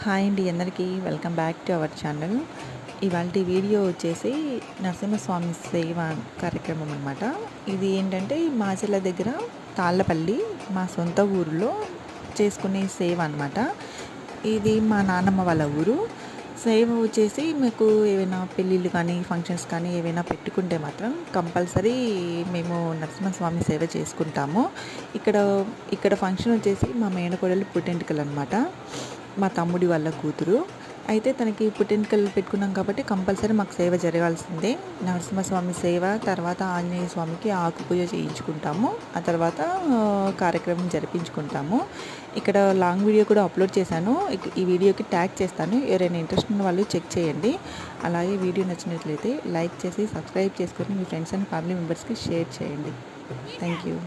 Hi అండి అందరికీ welcome back to our channel. ఇవాల్టి వీడియో వచ్చేసి నరసింహస్వామి సేవ కార్యక్రమం అనమాట. ఇది ఏంటంటే మాచర్ల దగ్గర తాళ్ళపల్లి మా సొంత ఊరిలో చేసుకునే సేవ అనమాట. ఇది మా నాన్నమ్మ వాళ్ళ ఊరు. సేవ వచ్చేసి మీకు ఏవైనా పెళ్ళిళ్ళు కానీ ఫంక్షన్స్ కానీ ఏవైనా పెట్టుకుంటే మాత్రం కంపల్సరీ మేము నరసింహస్వామి సేవ చేసుకుంటాము. ఇక్కడ ఇక్కడ ఫంక్షన్ వచ్చేసి మా మేనకోడలు పుట్టెంటుకలు అనమాట. మా తమ్ముడి వాళ్ళ కూతురు. అయితే తనకి పుట్టెంటుకలు పెట్టుకున్నాం కాబట్టి కంపల్సరీ మాకు సేవ జరగాల్సిందే. నరసింహస్వామి సేవ, తర్వాత ఆంజనేయ స్వామికి ఆకు పూజ చేయించుకుంటాము. ఆ తర్వాత కార్యక్రమం జరిపించుకుంటాము. ఇక్కడ లాంగ్ వీడియో కూడా అప్లోడ్ చేశాను. ఈ వీడియోకి ట్యాగ్ చేస్తాను. ఎవరైనా ఇంట్రెస్ట్ ఉన్న వాళ్ళు చెక్ చేయండి. అలాగే వీడియో నచ్చినట్లయితే లైక్ చేసి సబ్స్క్రైబ్ చేసుకొని మీ ఫ్రెండ్స్ అండ్ ఫ్యామిలీ మెంబర్స్కి షేర్ చేయండి. Thank you.